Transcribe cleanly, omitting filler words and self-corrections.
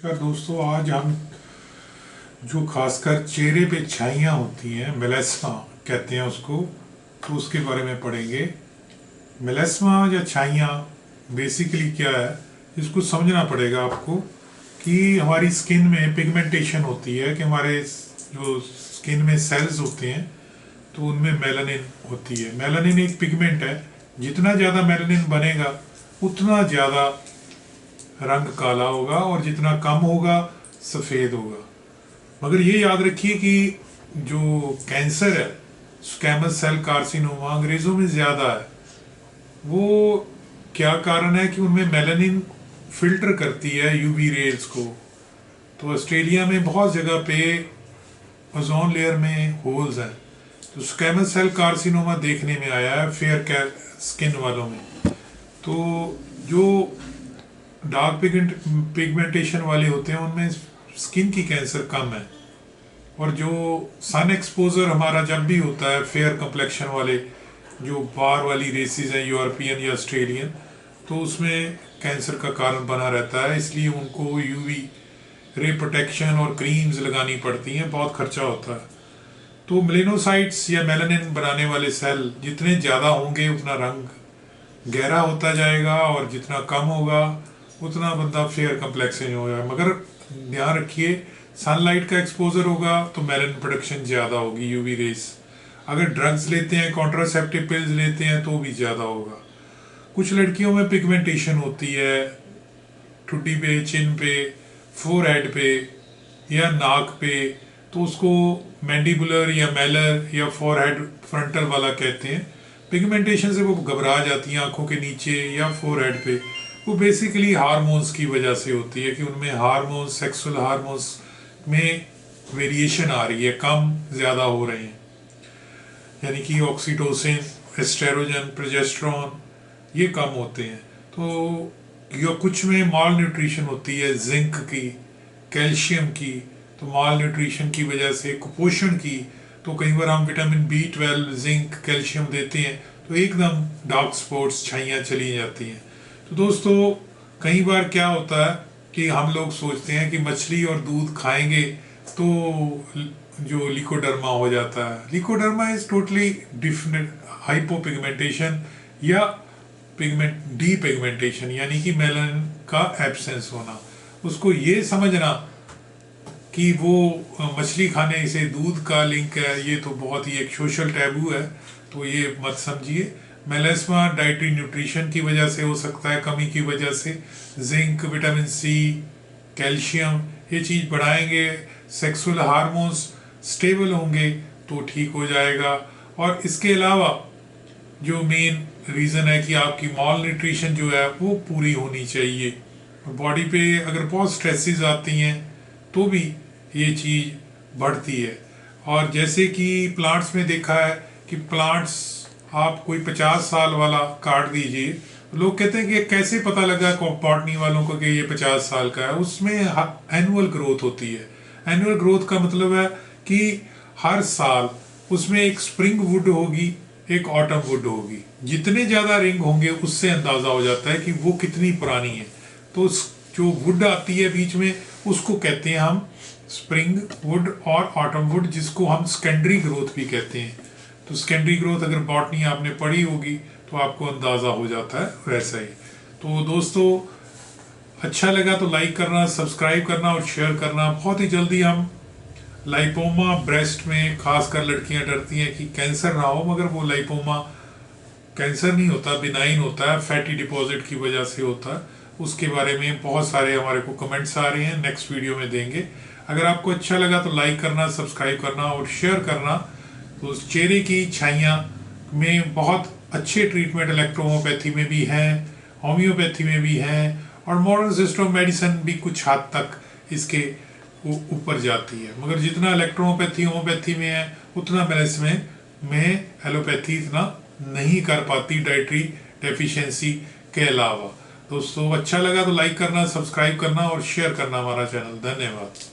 नमस्कार दोस्तों, आज हम जो खासकर चेहरे पे छाइयाँ होती हैं, मेलेस्मा कहते हैं उसको, तो उसके बारे में पढ़ेंगे। मेलेस्मा या छाइयाँ बेसिकली क्या है, इसको समझना पड़ेगा आपको कि हमारी स्किन में पिगमेंटेशन होती है, कि हमारे जो स्किन में सेल्स होते हैं तो उनमें मेलानिन होती है। मेलानिन एक पिगमेंट है, जितना ज़्यादा मेलानिन बनेगा उतना ज़्यादा रंग काला होगा और जितना कम होगा सफ़ेद होगा। मगर ये याद रखिए कि जो कैंसर है, स्क्वैमस सेल कार्सिनोमा, अंग्रेज़ों में ज़्यादा है। वो क्या कारण है कि उनमें मेलानिन फिल्टर करती है यूवी रेज को। तो ऑस्ट्रेलिया में बहुत जगह पे ओजोन लेयर में होल्स हैं, तो स्क्वैमस सेल कार्सिनोमा देखने में आया है फेयर स्किन वालों में। तो जो डार्क पिगमेंटेशन वाले होते हैं उनमें स्किन की कैंसर कम है। और जो सन एक्सपोजर हमारा जब भी होता है, फेयर कम्प्लेक्शन वाले जो बाहर वाली रेसेस हैं, यूरोपियन या ऑस्ट्रेलियन, तो उसमें कैंसर का कारण बना रहता है। इसलिए उनको यूवी रे प्रोटेक्शन और क्रीम्स लगानी पड़ती हैं, बहुत खर्चा होता है। तो मेलेनोसाइट्स या मेलानिन बनाने वाले सेल जितने ज़्यादा होंगे उतना रंग गहरा होता जाएगा, और जितना कम होगा उतना बंदा फेयर कम्प्लेक्शन होगा। मगर ध्यान रखिए, सनलाइट का एक्सपोजर होगा तो मेलानिन प्रोडक्शन ज़्यादा होगी, यूवी रेस। अगर ड्रग्स लेते हैं, कॉन्ट्रासेप्टिव पिल्स लेते हैं तो भी ज़्यादा होगा। कुछ लड़कियों में पिगमेंटेशन होती है ठुड्डी पे, चिन पे, फोरहेड पे या नाक पे, तो उसको मैंडिबुलर या मेलर या फोरहेड फ्रंटल वाला कहते हैं। पिगमेंटेशन से वो घबरा जाती हैं आंखों के नीचे या फोरहेड पे। वो बेसिकली हार्मोन्स की वजह से होती है कि उनमें हार्मोन्स, सेक्सुअल हार्मोन्स में वेरिएशन आ रही है, कम ज़्यादा हो रहे हैं। यानी कि ऑक्सीटोसिन, एस्ट्रोजन, प्रोजेस्टेरॉन ये कम होते हैं। तो या कुछ में माल न्यूट्रिशन होती है, जिंक की, कैल्शियम की। तो माल न्यूट्रिशन की वजह से, कुपोषण की, तो कई बार हम विटामिन B12, जिंक, कैल्शियम देते हैं तो एकदम डार्क स्पॉट्स, छाइयाँ चली जाती हैं। तो दोस्तों, कई बार क्या होता है कि हम लोग सोचते हैं कि मछली और दूध खाएंगे तो जो लिकोडर्मा हो जाता है। Leucoderma is totally different hypopigmentation या डी पिगमेंटेशन, यानी कि मेलानिन का एब्सेंस होना। उसको ये समझना कि वो मछली खाने से दूध का लिंक है, ये तो बहुत ही एक सोशल टैबू है, तो ये मत समझिए। मेलेस्मा डाइटरी न्यूट्रिशन की वजह से हो सकता है, कमी की वजह से। जिंक, विटामिन सी, कैल्शियम ये चीज़ बढ़ाएंगे, सेक्सुअल हार्मोन्स स्टेबल होंगे तो ठीक हो जाएगा। और इसके अलावा जो मेन रीज़न है कि आपकी मॉल न्यूट्रिशन जो है वो पूरी होनी चाहिए। बॉडी पे अगर बहुत स्ट्रेसेस आती हैं तो भी ये चीज़ बढ़ती है। और जैसे कि प्लांट्स में देखा है कि प्लांट्स, आप कोई 50 साल वाला काट दीजिए, लोग कहते हैं कि कैसे पता लगा बॉटनी वालों को कि ये 50 साल का है। उसमें एनुअल ग्रोथ होती है। एनुअल ग्रोथ का मतलब है कि हर साल उसमें एक स्प्रिंग वुड होगी, एक ऑटम वुड होगी। जितने ज़्यादा रिंग होंगे उससे अंदाज़ा हो जाता है कि वो कितनी पुरानी है। तो जो वुड आती है बीच में उसको कहते हैं हम स्प्रिंग वुड और ऑटम वुड, जिसको हम सेकेंडरी ग्रोथ भी कहते हैं। तो सेकेंडरी ग्रोथ अगर बॉटनी आपने पढ़ी होगी तो आपको अंदाज़ा हो जाता है वैसा ही। तो दोस्तों, अच्छा लगा तो लाइक करना, सब्सक्राइब करना और शेयर करना। बहुत ही जल्दी हम लाइपोमा ब्रेस्ट में, खासकर लड़कियां डरती हैं कि कैंसर ना हो, मगर वो लाइपोमा कैंसर नहीं होता, बिनाइन होता है, फैटी डिपॉजिट की वजह से होता है। उसके बारे में बहुत सारे हमारे को कमेंट्स आ रहे हैं, नेक्स्ट वीडियो में देंगे। अगर आपको अच्छा लगा तो लाइक करना, सब्सक्राइब करना और शेयर करना। तो चेहरे की छाइयाँ में बहुत अच्छे ट्रीटमेंट इलेक्ट्रोहोम्योपैथी में भी हैं, होम्योपैथी में भी हैं, और मॉडर्न सिस्टम मेडिसिन भी कुछ हद तक इसके ऊपर जाती है। मगर जितना इलेक्ट्रोहोम्योपैथी होम्योपैथी में है उतना मेलेस्मा में एलोपैथी इतना नहीं कर पाती, डाइटरी डेफिशिएंसी के अलावा। दोस्तों, अच्छा लगा तो लाइक करना, सब्सक्राइब करना और शेयर करना हमारा चैनल। धन्यवाद।